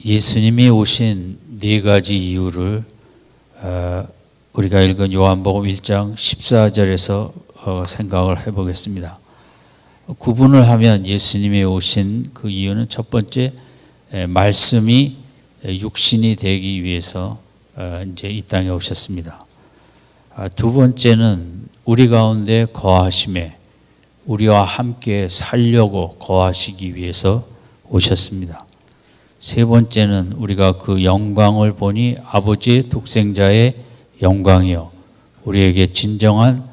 예수님이 오신 네 가지 이유를 우리가 읽은 요한복음 1장 14절에서 생각을 해보겠습니다. 구분을 하면 예수님이 오신 그 이유는 첫 번째, 말씀이 육신이 되기 위해서 이제 이 땅에 오셨습니다. 두 번째는 우리 가운데 거하심에 우리와 함께 살려고 거하시기 위해서 오셨습니다. 세 번째는 우리가 그 영광을 보니 아버지의 독생자의 영광이요, 우리에게 진정한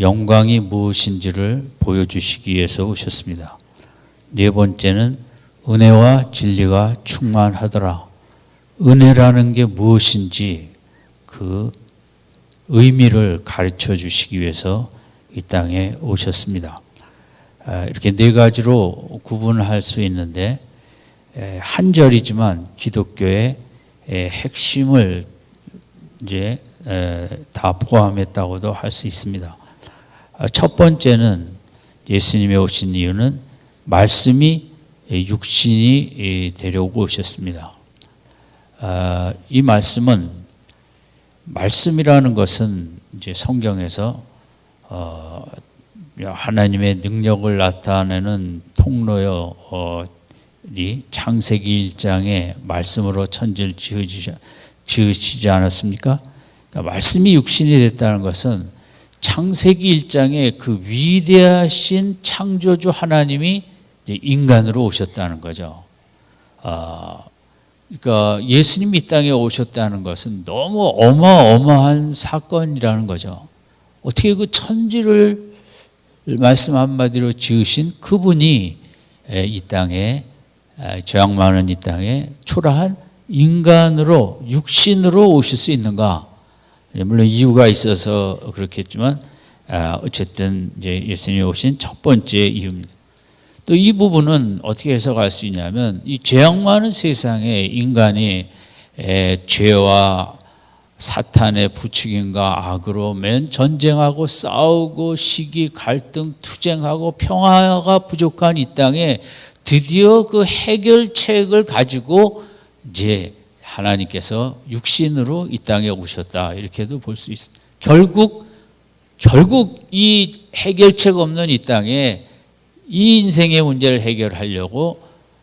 영광이 무엇인지를 보여주시기 위해서 오셨습니다. 네 번째는 은혜와 진리가 충만하더라. 은혜라는 게 무엇인지 그 의미를 가르쳐 주시기 위해서 이 땅에 오셨습니다. 이렇게 네 가지로 구분할 수 있는데, 한 절이지만 기독교의 핵심을 이제 다 포함했다고도 할 수 있습니다. 첫 번째는 예수님이 오신 이유는 말씀이 육신이 되려고 오셨습니다. 이 말씀이라는 것은 이제 성경에서 하나님의 능력을 나타내는 통로요, 창세기 1장에 말씀으로 천지를 지으시지 않았습니까? 그러니까 말씀이 육신이 됐다는 것은 창세기 1장에 그 위대하신 창조주 하나님이 인간으로 오셨다는 거죠. 그러니까 예수님이 이 땅에 오셨다는 것은 너무 어마어마한 사건이라는 거죠. 어떻게 그 천지를 말씀 한마디로 지으신 그분이 이 땅에, 죄악 많은 이 땅에 초라한 인간으로, 육신으로 오실 수 있는가? 물론 이유가 있어서 그렇겠지만 어쨌든 이제 예수님이 오신 첫 번째 이유입니다. 또 이 부분은 어떻게 해석할 수 있냐면, 이 죄악 많은 세상에 인간이 죄와 사탄의 부추김과 악으로 맨 전쟁하고 싸우고 시기, 갈등, 투쟁하고 평화가 부족한 이 땅에 드디어 그 해결책을 가지고 이제 하나님께서 육신으로 이 땅에 오셨다, 이렇게도 볼 수 있습니다. 결국 이 해결책 없는 이 땅에 이 인생의 문제를 해결하려고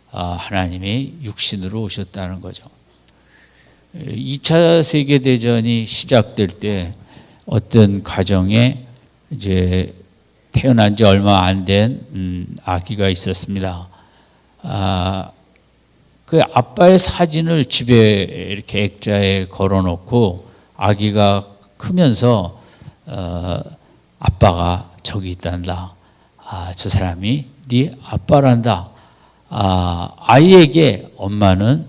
하나님이 육신으로 오셨다는 거죠. 2차 세계대전이 시작될 때 어떤 가정에 이제 태어난 지 얼마 안 된 아기가 있었습니다. 그 아빠의 사진을 집에 이렇게 액자에 걸어놓고 아기가 크면서 아빠가 저기 있단다. 저 사람이 네 아빠란다. 아이에게 엄마는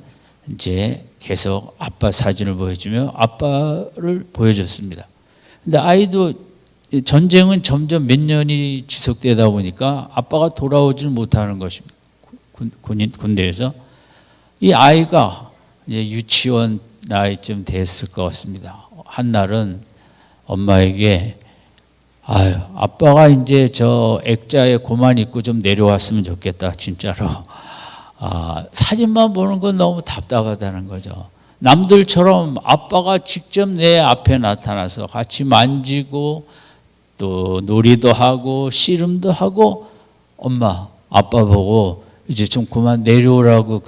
이제 계속 아빠 사진을 보여주며 아빠를 보여줬습니다. 근데 아이도 전쟁은 점점 몇 년이 지속되다 보니까 아빠가 돌아오질 못하는 것입니다. 군대에서. 이 아이가 이제 유치원 나이쯤 됐을 것 같습니다. 한날은 엄마에게 아빠가 이제 저 액자에 고만 입고 좀 내려왔으면 좋겠다, 진짜로. 사진만 보는 건 너무 답답하다는 거죠. 남들처럼 아빠가 직접 내 앞에 나타나서 같이 만지고 또 놀이도 하고 씨름도 하고, 엄마, 아빠 보고 이제 좀 그만 내려오라고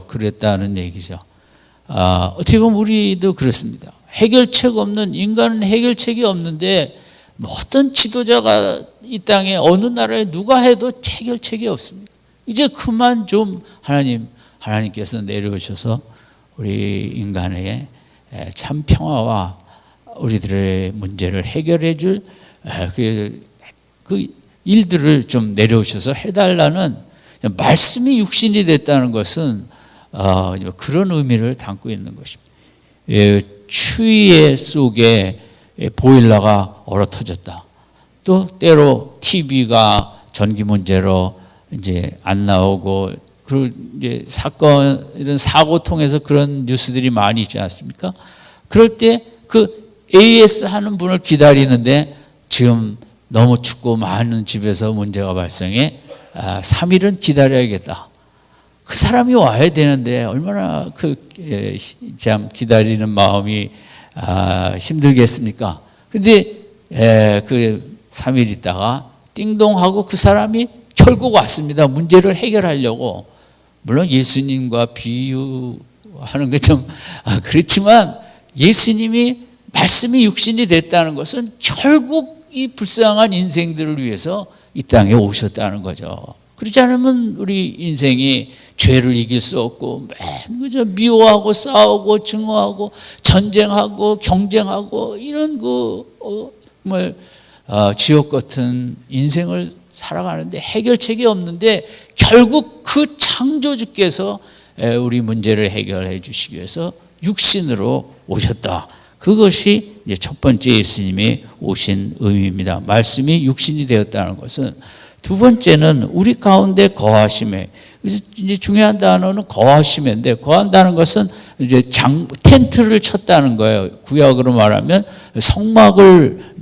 그랬다는 얘기죠. 어떻게 보면 우리도 그렇습니다. 해결책 없는, 인간은 해결책이 없는데 어떤 지도자가 이 땅에 어느 나라에 누가 해도 해결책이 없습니다. 이제 그만 좀 하나님께서 내려오셔서 우리 인간에게 참 평화와 우리들의 문제를 해결해 줄 그 일들을 좀 내려오셔서 해달라는, 말씀이 육신이 됐다는 것은 그런 의미를 담고 있는 것입니다. 추위의 속에 보일러가 얼어터졌다. 또 때로 TV가 전기 문제로 이제 안 나오고, 그리고 이제 이런 사고 통해서 그런 뉴스들이 많이 있지 않습니까? 그럴 때 그 AS 하는 분을 기다리는데 지금 너무 춥고 많은 집에서 문제가 발생해 3일은 기다려야겠다. 그 사람이 와야 되는데 얼마나 참 기다리는 마음이 힘들겠습니까? 근데 그 3일 있다가 띵동하고 그 사람이 결국 왔습니다. 문제를 해결하려고. 물론 예수님과 비유하는 게 좀 그렇지만 예수님이 말씀이 육신이 됐다는 것은 결국 이 불쌍한 인생들을 위해서 이 땅에 오셨다는 거죠. 그렇지 않으면 우리 인생이 죄를 이길 수 없고 맨 그저 미워하고 싸우고 증오하고 전쟁하고 경쟁하고 이런 지옥 같은 인생을 살아가는데 해결책이 없는데 결국 그 창조주께서 우리 문제를 해결해 주시기 위해서 육신으로 오셨다. 그것이 이제 첫 번째 예수님이 오신 의미입니다. 말씀이 육신이 되었다는 것은. 두 번째는 우리 가운데 거하심에. 그래서 이제 중요한 단어는 거하심인데, 거한다는 것은 이제 텐트를 쳤다는 거예요. 구약으로 말하면 성막을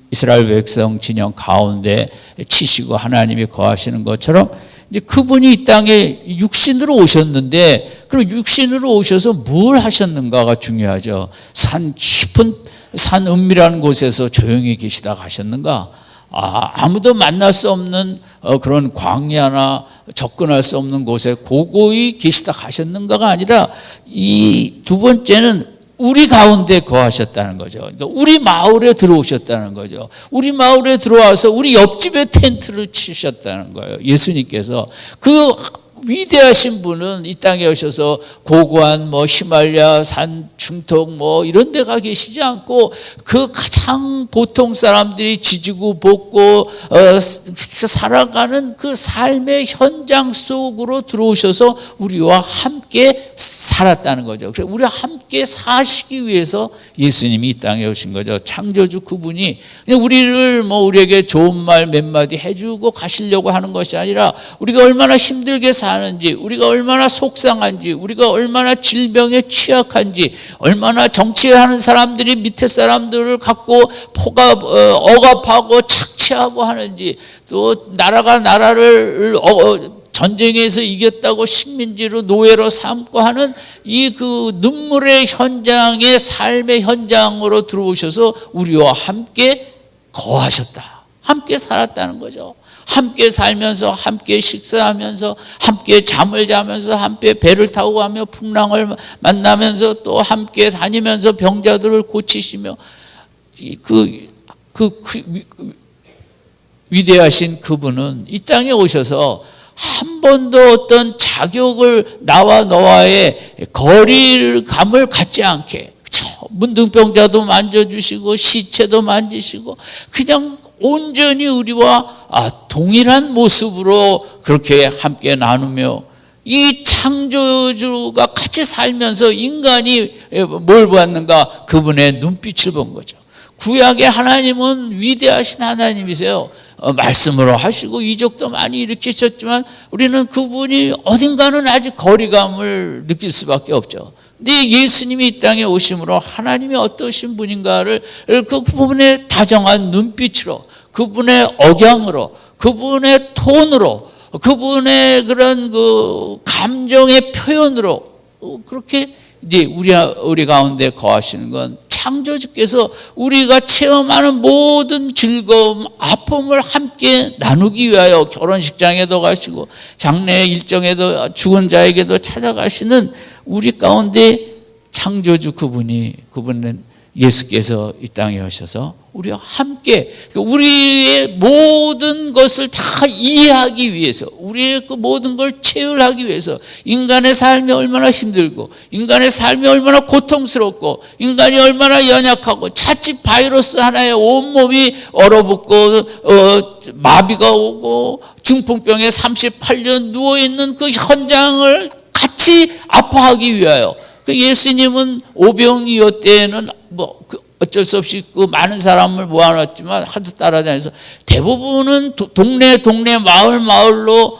이스라엘 백성 진영 가운데 치시고 하나님이 거하시는 것처럼 이제 그분이 이 땅에 육신으로 오셨는데, 그럼 육신으로 오셔서 뭘 하셨는가가 중요하죠. 산 깊은 산 은밀한 곳에서 조용히 계시다 가셨는가? 아무도 만날 수 없는 그런 광야나 접근할 수 없는 곳에 고고히 계시다 가셨는가가 아니라, 이 두 번째는 우리 가운데 거하셨다는 거죠. 그러니까 우리 마을에 들어오셨다는 거죠. 우리 마을에 들어와서 우리 옆집에 텐트를 치셨다는 거예요. 예수님께서. 그 위대하신 분은 이 땅에 오셔서 고고한 히말라야 산 중턱 이런 데 가 계시지 않고, 그 가장 보통 사람들이 지지고 볶고 살아가는 그 삶의 현장 속으로 들어오셔서 우리와 함께 살았다는 거죠. 그래서 우리와 함께 사시기 위해서 예수님이 이 땅에 오신 거죠. 창조주 그분이 우리를 우리에게 좋은 말 몇 마디 해주고 가시려고 하는 것이 아니라, 우리가 얼마나 힘들게 사는지, 우리가 얼마나 속상한지, 우리가 얼마나 질병에 취약한지, 얼마나 정치하는 사람들이 밑에 사람들을 갖고 억압하고 착취하고 하는지, 또 나라가 나라를 전쟁에서 이겼다고 식민지로 노예로 삼고 하는 이 그 눈물의 현장에 삶의 현장으로 들어오셔서 우리와 함께 거하셨다. 함께 살았다는 거죠. 함께 살면서, 함께 식사하면서, 함께 잠을 자면서, 함께 배를 타고 가며 풍랑을 만나면서, 또 함께 다니면서 병자들을 고치시며, 위대하신 그분은 이 땅에 오셔서 한 번도 어떤 자격을 나와 너와의 거리감을 갖지 않게, 문둥병자도 만져주시고 시체도 만지시고 그냥 온전히 우리와 동일한 모습으로 그렇게 함께 나누며, 이 창조주가 같이 살면서 인간이 뭘 보았는가? 그분의 눈빛을 본 거죠. 구약의 하나님은 위대하신 하나님이세요. 말씀으로 하시고 이적도 많이 일으키셨지만 우리는 그분이 어딘가는 아직 거리감을 느낄 수밖에 없죠. 근데 예수님이 이 땅에 오심으로 하나님이 어떠신 분인가를 그 부분의 다정한 눈빛으로, 그분의 억양으로, 그분의 톤으로, 그분의 그런 그 감정의 표현으로 그렇게 이제 우리 가운데 거하시는 건, 창조주께서 우리가 체험하는 모든 즐거움, 아픔을 함께 나누기 위하여 결혼식장에도 가시고 장례 일정에도 죽은 자에게도 찾아가시는 우리 가운데 창조주 그분은 예수께서 이 땅에 오셔서 우리와 함께 우리의 모든 것을 다 이해하기 위해서, 우리의 그 모든 걸 체휼하기 위해서, 인간의 삶이 얼마나 힘들고, 인간의 삶이 얼마나 고통스럽고, 인간이 얼마나 연약하고, 자칫 바이러스 하나에 온몸이 얼어붙고 마비가 오고 중풍병에 38년 누워있는 그 현장을 같이 아파하기 위하여, 예수님은 오병이어 때에는 어쩔 수 없이 그 많은 사람을 모아놨지만 하도 따라다녀서 대부분은 동네 마을로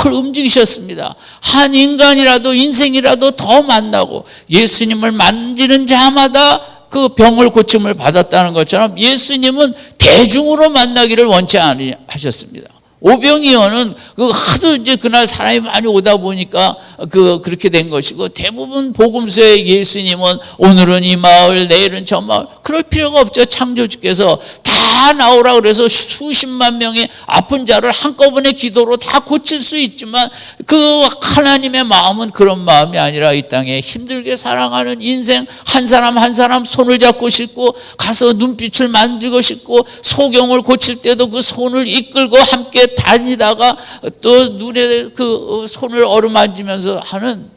늘 움직이셨습니다. 한 인간이라도, 인생이라도 더 만나고, 예수님을 만지는 자마다 그 병을 고침을 받았다는 것처럼 예수님은 대중으로 만나기를 원치 않으셨습니다. 오병이어는 그 하도 이제 그날 사람이 많이 오다 보니까 그렇게 된 것이고, 대부분 복음서에 예수님은 오늘은 이 마을, 내일은 저 마을, 그럴 필요가 없죠. 창조주께서 다 나오라 그래서 수십만 명의 아픈 자를 한꺼번에 기도로 다 고칠 수 있지만, 그 하나님의 마음은 그런 마음이 아니라 이 땅에 힘들게 살아가는 인생 한 사람 한 사람 손을 잡고 싶고, 가서 눈빛을 만지고 싶고, 소경을 고칠 때도 그 손을 이끌고 함께 다니다가 또 눈에 그 손을 어루만지면서 하는,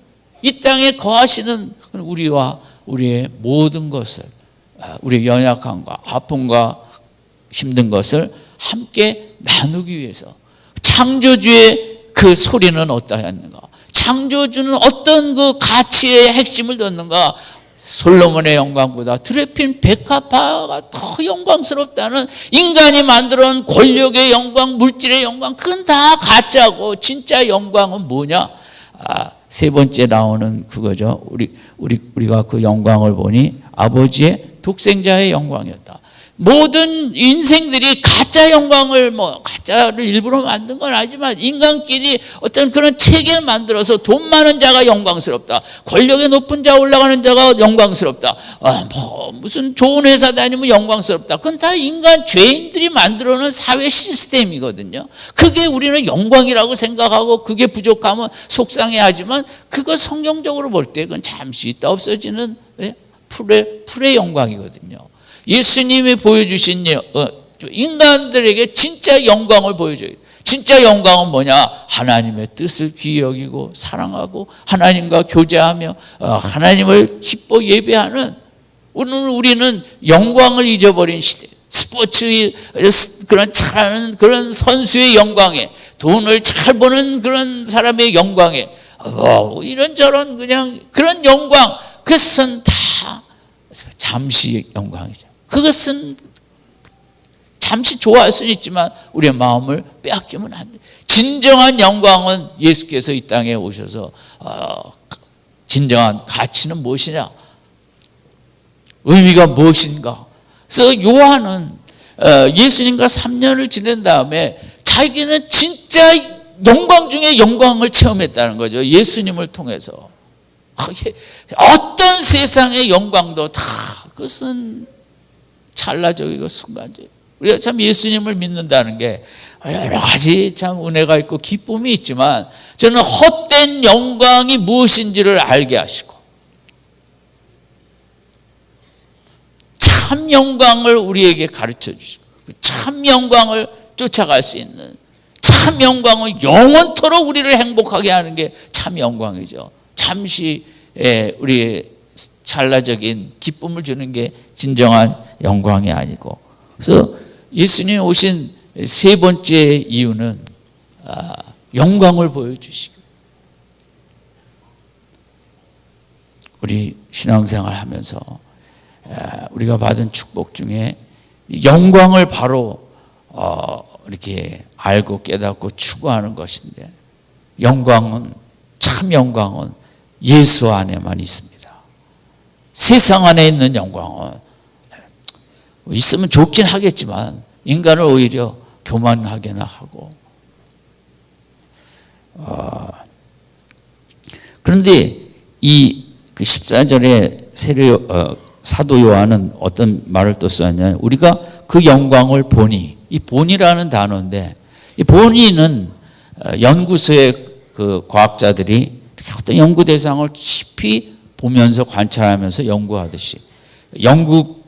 이 땅에 거하시는 우리와 우리의 모든 것을, 우리의 연약함과 아픔과 힘든 것을 함께 나누기 위해서 창조주의 그 소리는 어떠했는가? 창조주는 어떤 그 가치의 핵심을 뒀는가? 솔로몬의 영광보다 드레핀 백합화가 더 영광스럽다는, 인간이 만들어 놓은 권력의 영광, 물질의 영광, 그건 다 가짜고 진짜 영광은 뭐냐? 세 번째 나오는 그거죠. 우리가 그 영광을 보니 아버지의 독생자의 영광이었다. 모든 인생들이 가짜 영광을, 가짜를 일부러 만든 건 아니지만 인간끼리 어떤 그런 체계를 만들어서 돈 많은 자가 영광스럽다, 권력의 높은 자 올라가는 자가 영광스럽다, 무슨 좋은 회사 다니면 영광스럽다. 그건 다 인간 죄인들이 만들어 놓은 사회 시스템이거든요. 그게 우리는 영광이라고 생각하고, 그게 부족하면 속상해하지만, 그거 성경적으로 볼 때 그건 잠시 있다 없어지는 풀의 영광이거든요. 예수님이 보여주신 인간들에게 진짜 영광을 보여줘요. 진짜 영광은 뭐냐? 하나님의 뜻을 귀히 여기고 사랑하고 하나님과 교제하며 하나님을 기뻐 예배하는, 오늘 우리는 영광을 잊어버린 시대, 스포츠 그런 잘하는 그런 선수의 영광에, 돈을 잘 버는 그런 사람의 영광에, 이런저런 그냥 그런 영광, 그것은 다 잠시 영광이죠. 그것은 잠시 좋아할 수는 있지만 우리의 마음을 빼앗기면 안 돼. 진정한 영광은 예수께서 이 땅에 오셔서 진정한 가치는 무엇이냐, 의미가 무엇인가. 그래서 요한은 예수님과 3년을 지낸 다음에 자기는 진짜 영광 중에 영광을 체험했다는 거죠. 예수님을 통해서. 어떤 세상의 영광도 다 그것은 찰나적이고 순간적. 우리가 참 예수님을 믿는다는 게 여러 가지 참 은혜가 있고 기쁨이 있지만, 저는 헛된 영광이 무엇인지를 알게 하시고 참 영광을 우리에게 가르쳐 주시고, 참 영광을 쫓아갈 수 있는, 참 영광은 영원토록 우리를 행복하게 하는 게 참 영광이죠. 잠시 우리의 찰나적인 기쁨을 주는 게 진정한 영광이 아니고. 그래서 예수님이 오신 세 번째 이유는 영광을 보여주시고, 우리 신앙생활 하면서 우리가 받은 축복 중에 영광을 바로 이렇게 알고 깨닫고 추구하는 것인데, 참 영광은 예수 안에만 있습니다. 세상 안에 있는 영광은 있으면 좋긴 하겠지만 인간을 오히려 교만하게나 하고, 그런데 이 14절에 사도 요한은 어떤 말을 또 썼냐면, 우리가 그 영광을 보니, 이 본이라는 단어인데, 이 본이는 연구소의 그 과학자들이 어떤 연구 대상을 깊이 보면서 관찰하면서 연구하듯이, 영국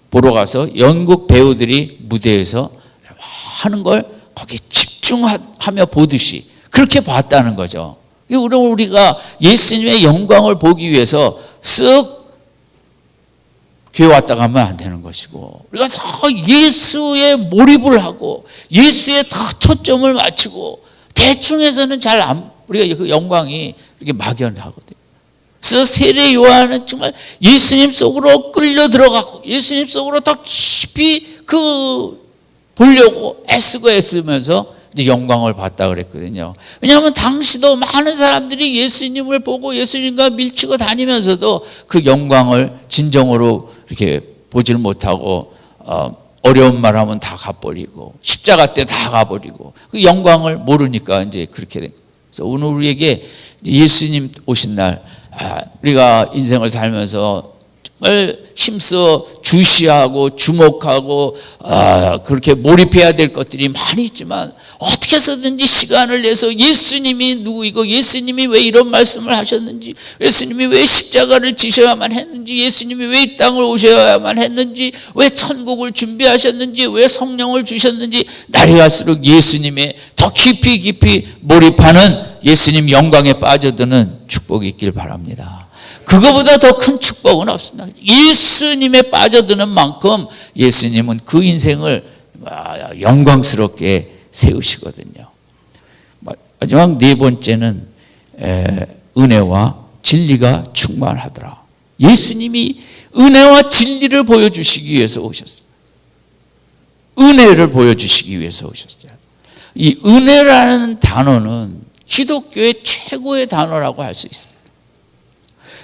보러 가서 영국 배우들이 무대에서 하는 걸 거기에 집중하며 보듯이 그렇게 봤다는 거죠. 우리가 예수님의 영광을 보기 위해서 쓱 교회 왔다 가면 안 되는 것이고, 우리가 더 예수에 몰입을 하고 예수에 더 초점을 맞추고, 대충 해서는 우리가 그 영광이 이렇게 막연하거든요. 그래서 세례 요한은 정말 예수님 속으로 끌려 들어가고 예수님 속으로 더 깊이 보려고 애쓰면서 이제 영광을 봤다 그랬거든요. 왜냐하면 당시도 많은 사람들이 예수님을 보고 예수님과 밀치고 다니면서도 그 영광을 진정으로 이렇게 보질 못하고 어려운 말 하면 다 가버리고 십자가 때 다 가버리고 그 영광을 모르니까 이제 그렇게 된 거예요. 그래서 오늘 우리에게 예수님 오신 날 우리가 인생을 살면서 정말 힘써 주시하고 주목하고 그렇게 몰입해야 될 것들이 많이 있지만 어떻게 해서든지 시간을 내서 예수님이 누구이고 예수님이 왜 이런 말씀을 하셨는지, 예수님이 왜 십자가를 지셔야만 했는지, 예수님이 왜 이 땅을 오셔야만 했는지, 왜 천국을 준비하셨는지, 왜 성령을 주셨는지, 날이 갈수록 예수님에 더 깊이 몰입하는 예수님 영광에 빠져드는 축복이 있길 바랍니다. 그거보다 더 큰 축복은 없습니다. 예수님에 빠져드는 만큼 예수님은 그 인생을 영광스럽게 세우시거든요. 마지막 네 번째는 은혜와 진리가 충만하더라. 예수님이 은혜와 진리를 보여주시기 위해서 오셨어요. 은혜를 보여주시기 위해서 오셨어요. 이 은혜라는 단어는 기독교의 최고의 단어라고 할 수 있습니다.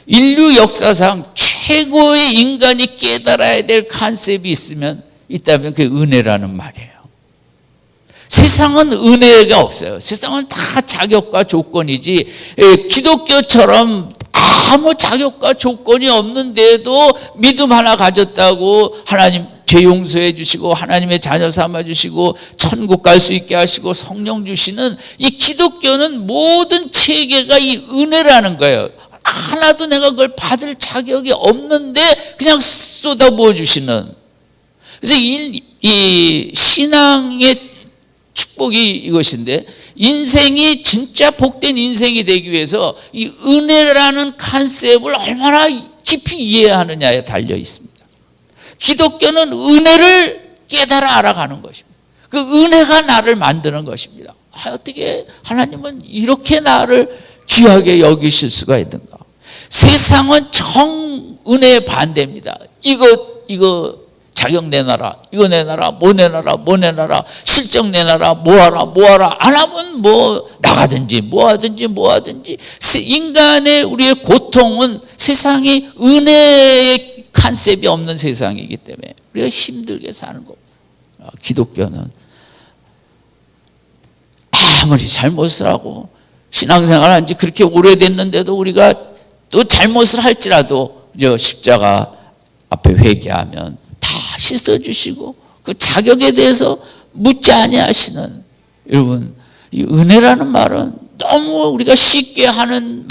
인류 역사상 최고의 인간이 깨달아야 될 컨셉이 있다면 그게 은혜라는 말이에요. 세상은 은혜가 없어요. 세상은 다 자격과 조건이지, 기독교처럼 아무 자격과 조건이 없는데도 믿음 하나 가졌다고 하나님 죄 용서해 주시고 하나님의 자녀 삼아 주시고 천국 갈 수 있게 하시고 성령 주시는 이 기독교는 모든 체계가 이 은혜라는 거예요. 하나도 내가 그걸 받을 자격이 없는데 그냥 쏟아부어 주시는. 그래서 이 신앙의 축복이 이것인데, 인생이 진짜 복된 인생이 되기 위해서 이 은혜라는 컨셉을 얼마나 깊이 이해하느냐에 달려 있습니다. 기독교는 은혜를 깨달아 알아가는 것입니다. 그 은혜가 나를 만드는 것입니다. 어떻게 하나님은 이렇게 나를 귀하게 여기실 수가 있는가? 세상은 정은혜의 반대입니다. 이거 자격 내놔라, 이거 내놔라, 뭐 내놔라, 실적 내놔라, 뭐하라, 안 하면 뭐 나가든지 뭐하든지. 인간의 우리의 고통은 세상이 은혜의 컨셉이 없는 세상이기 때문에 우리가 힘들게 사는 겁니다. 기독교는 아무리 잘못을 하고 신앙생활 한 지 그렇게 오래됐는데도 우리가 또 잘못을 할지라도 십자가 앞에 회개하면 다 씻어주시고 그 자격에 대해서 묻지 아니하시는, 여러분, 이 은혜라는 말은 너무 우리가 쉽게 하는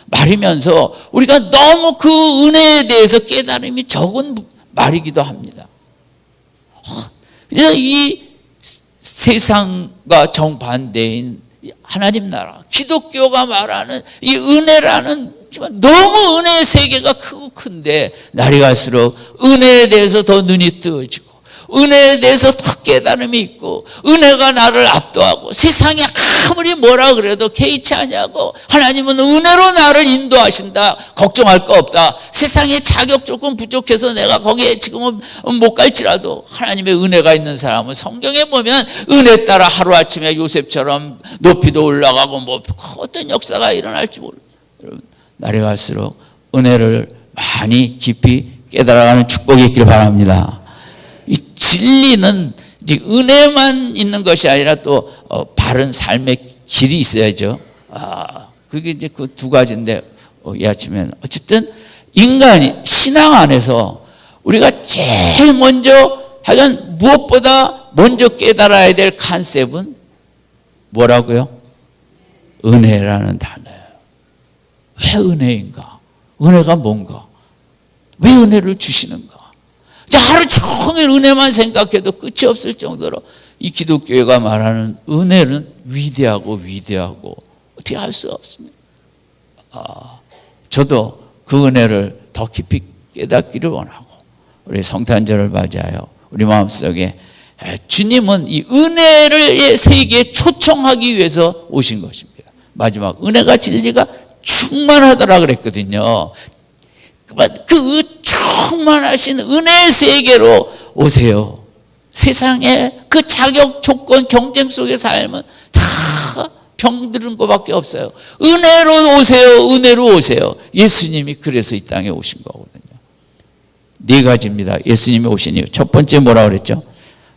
말이면서 우리가 너무 그 은혜에 대해서 깨달음이 적은 말이기도 합니다. 그래서 이 세상과 정반대인 하나님 나라 기독교가 말하는 이 은혜라는, 너무 은혜의 세계가 크고 큰데 날이 갈수록 은혜에 대해서 더 눈이 뜨어지고 은혜에 대해서 더 깨달음이 있고 은혜가 나를 압도하고 세상이 아무리 뭐라 그래도 개의치 않냐고, 하나님은 은혜로 나를 인도하신다, 걱정할 거 없다. 세상에 자격 조건 부족해서 내가 거기에 지금은 못 갈지라도 하나님의 은혜가 있는 사람은 성경에 보면 은혜 따라 하루아침에 요셉처럼 높이도 올라가고 뭐 어떤 역사가 일어날지 몰라요. 여러분, 날이 갈수록 은혜를 많이 깊이 깨달아가는 축복이 있길 바랍니다. 이 진리는 이제 은혜만 있는 것이 아니라 또 바른 삶의 길이 있어야죠. 그게 이제 그 두 가지인데 이 아침에는 어쨌든 인간이 신앙 안에서 우리가 제일 먼저 하여간 무엇보다 먼저 깨달아야 될 컨셉은 뭐라고요? 은혜라는 단어예요. 왜 은혜인가? 은혜가 뭔가? 왜 은혜를 주시는가? 하루 종일 은혜만 생각해도 끝이 없을 정도로 이 기독교회가 말하는 은혜는 위대하고 어떻게 할 수 없습니다. 저도 그 은혜를 더 깊이 깨닫기를 원하고 우리 성탄절을 맞이하여 우리 마음속에 주님은 이 은혜를 세계에 초청하기 위해서 오신 것입니다. 마지막 은혜가 진리가 충만하더라 그랬거든요. 그 충만하신 은혜의 세계로 오세요. 세상에 그 자격, 조건, 경쟁 속의 삶은 다 병드는 것밖에 없어요. 은혜로 오세요. 예수님이 그래서 이 땅에 오신 거거든요. 네 가지입니다. 예수님이 오신 이유. 첫 번째 뭐라고 그랬죠?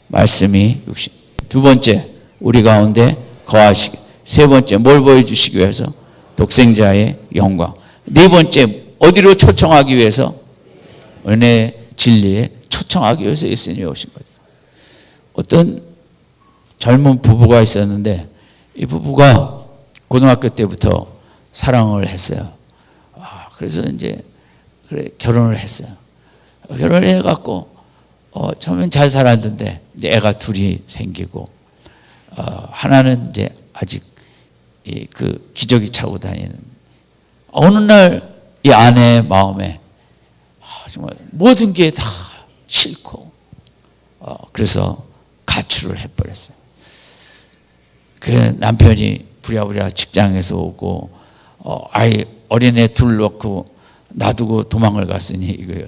말씀이 육신. 두 번째, 우리 가운데 거하시기. 세 번째, 뭘 보여주시기 위해서? 독생자의 영광. 네 번째, 어디로 초청하기 위해서? 은혜, 진리에 초청하기 위해서 예수님이 오신 거죠. 어떤 젊은 부부가 있었는데 이 부부가 고등학교 때부터 사랑을 했어요. 그래서 이제 결혼을 했어요. 결혼을 해갖고 처음엔 잘 살았는데 이제 애가 둘이 생기고 하나는 이제 아직 그 기저귀 차고 다니는. 어느 날 이 아내의 마음에 정말 모든 게 다 싫고 그래서 가출을 해버렸어요. 그 남편이 부랴부랴 직장에서 오고 아이 어린애 둘 놓고 놔두고 도망을 갔으니 이거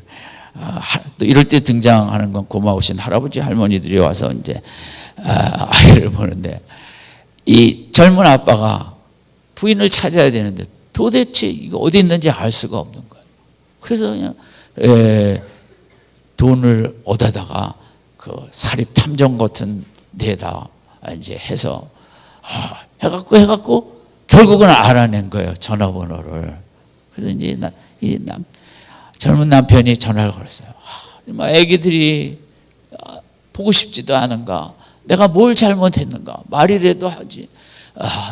또 이럴 때 등장하는 건 고마우신 할아버지 할머니들이 와서 이제 아이를 보는데 이 젊은 아빠가 부인을 찾아야 되는데 도대체 이거 어디 있는지 알 수가 없는 거예요. 그래서 그냥 돈을 얻어다가 그 사립 탐정 같은 데다 이제 해서 해갖고 결국은 알아낸 거예요. 전화번호를. 그래서 이제 젊은 남편이 전화를 걸었어요. 애기들이 보고 싶지도 않은가? 내가 뭘 잘못했는가? 말이라도 하지.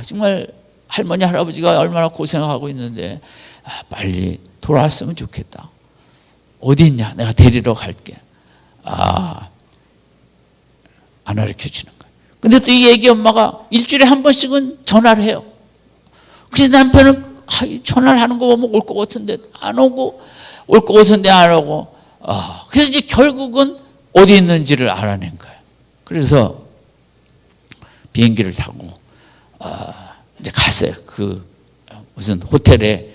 정말 할머니 할아버지가 얼마나 고생하고 있는데 빨리 돌아왔으면 좋겠다. 어디 있냐? 내가 데리러 갈게. 안 가르쳐 주는 거예요. 근데 또 이 애기 엄마가 일주일에 한 번씩은 전화를 해요. 그래서 남편은 전화를 하는 거 보면 올 것 같은데 안 오고 올 것 같은데 안 오고 그래서 이제 결국은 어디 있는지를 알아낸 거예요. 그래서 비행기를 타고 이제 갔어요. 그 무슨 호텔에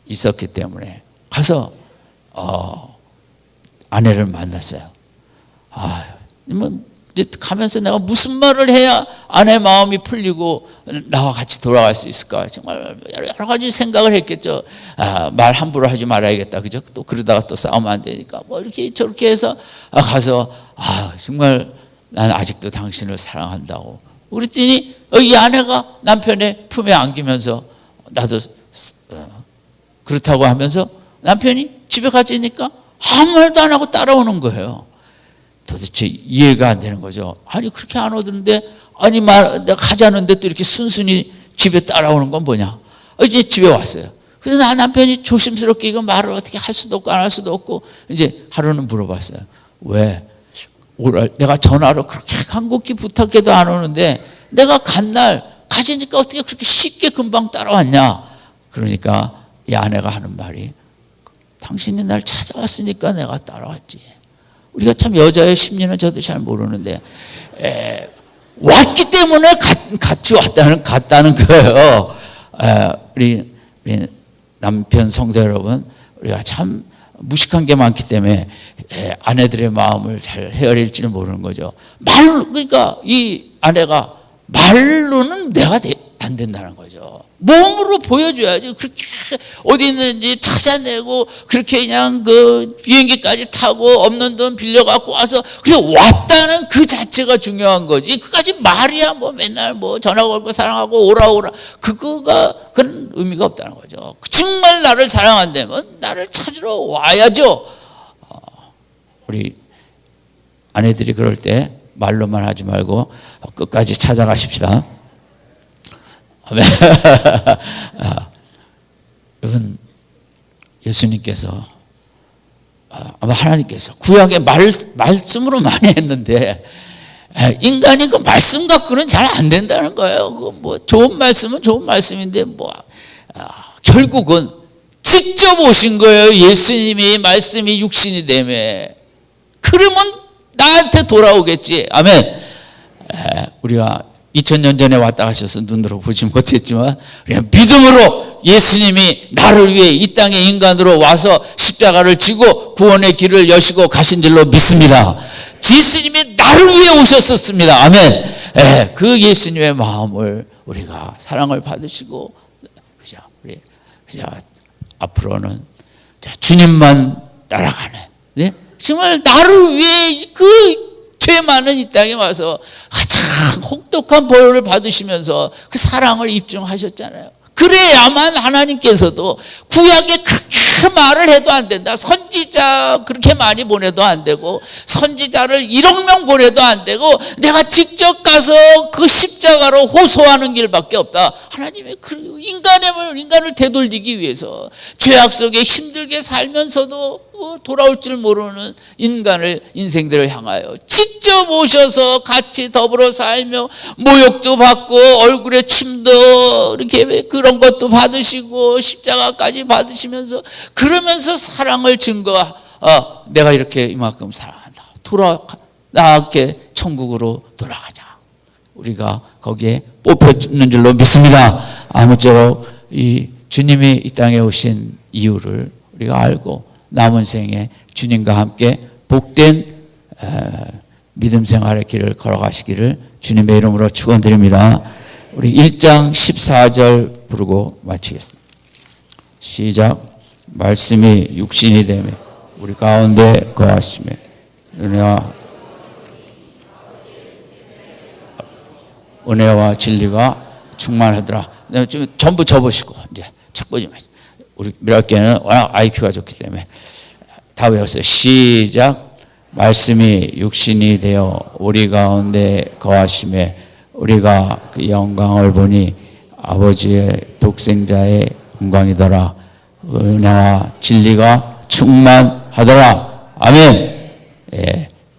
있었기 때문에 가서 아내를 만났어요. 이제 가면서 내가 무슨 말을 해야 아내 마음이 풀리고 나와 같이 돌아갈 수 있을까? 정말 여러 가지 생각을 했겠죠. 말 함부로 하지 말아야겠다. 그죠? 또 그러다가 또 싸우면 안 되니까 뭐 이렇게 저렇게 해서 가서 정말 난 아직도 당신을 사랑한다고. 그랬더니 이 아내가 남편의 품에 안기면서 나도 그렇다고 하면서 남편이 집에 가지니까 아무 말도 안 하고 따라오는 거예요. 도대체 이해가 안 되는 거죠. 아니 그렇게 안 오던데 내가 가자는데 또 이렇게 순순히 집에 따라오는 건 뭐냐. 이제 집에 왔어요. 그래서 남편이 조심스럽게 이거 말을 어떻게 할 수도 없고 안 할 수도 없고 이제 하루는 물어봤어요. 왜? 내가 전화로 그렇게 간곡히 부탁해도 안 오는데 내가 간 날 가지니까 어떻게 그렇게 쉽게 금방 따라왔냐. 그러니까 이 아내가 하는 말이 당신이 날 찾아왔으니까 내가 따라왔지. 우리가 참 여자의 심리는 저도 잘 모르는데 왔기 때문에 같이 갔다는 거예요. 우리 남편 성도 여러분, 우리가 참 무식한 게 많기 때문에 아내들의 마음을 잘 헤아릴지는 모르는 거죠. 그러니까 이 아내가 말로는 내가 안 된다는 거죠. 몸으로 보여줘야지. 그렇게 어디 있는지 찾아내고 그렇게 그냥 그 비행기까지 타고 없는 돈 빌려갖고 와서 그래 왔다는 그 자체가 중요한 거지. 그까지 말이야 뭐 맨날 뭐 전화 걸고 사랑하고 오라 그거가 그런 의미가 없다는 거죠. 정말 나를 사랑한다면 나를 찾으러 와야죠. 우리 아내들이 그럴 때 말로만 하지 말고 끝까지 찾아가십시다. 여러분, 예수님께서 아마 하나님께서 구약의 말씀으로 많이 했는데 인간이 그 말씀 갖고는 잘 안 된다는 거예요. 그 뭐 좋은 말씀은 좋은 말씀인데 결국은 직접 오신 거예요. 예수님이 말씀이 육신이 되매 그러면 나한테 돌아오겠지. 아멘. 우리가 2000년 전에 왔다 가셔서 눈으로 보지 못했지만 우리가 믿음으로 예수님이 나를 위해 이 땅에 인간으로 와서 십자가를 지고 구원의 길을 여시고 가신 줄로 믿습니다. 예수님이 나를 위해 오셨었습니다. 아멘. 그 예수님의 마음을 우리가 사랑을 받으시고 그죠? 앞으로는 주님만 따라가네. 네? 정말 나를 위해 그 죄 많은 이 땅에 와서 가장 혹독한 보혈을 받으시면서 그 사랑을 입증하셨잖아요. 그래야만 하나님께서도 구약에 그렇게 말을 해도 안 된다. 선지자 그렇게 많이 보내도 안 되고 선지자를 1억 명 보내도 안 되고 내가 직접 가서 그 십자가로 호소하는 길밖에 없다. 하나님의 그 인간을 되돌리기 위해서 죄악 속에 힘들게 살면서도 돌아올 줄 모르는 인생들을 향하여 직접 오셔서 같이 더불어 살며 모욕도 받고 얼굴에 침도 이렇게 그런 것도 받으시고 십자가까지 받으시면서 그러면서 사랑을 내가 이렇게 이만큼 사랑한다. 나께 천국으로 돌아가자. 우리가 거기에 뽑혀있는 줄로 믿습니다. 아무쪼록 이 주님이 이 땅에 오신 이유를 우리가 알고 남은 생에 주님과 함께 복된 믿음 생활의 길을 걸어가시기를 주님의 이름으로 축원드립니다. 우리 1장 14절 부르고 마치겠습니다. 시작. 말씀이 육신이 되며 우리 가운데 거하시며 은혜와 진리가 충만하더라. 좀 전부 접으시고 이제 책 보지 마세요. 우리 미랄교회는 워낙 IQ가 좋기 때문에 다 외웠어요. 시작. 말씀이 육신이 되어 우리 가운데 거하심에 우리가 그 영광을 보니 아버지의 독생자의 영광이더라. 은혜와 진리가 충만하더라. 아멘.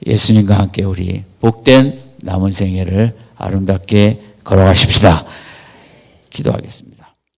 예수님과 함께 우리 복된 남은 생애를 아름답게 걸어가십시다. 기도하겠습니다.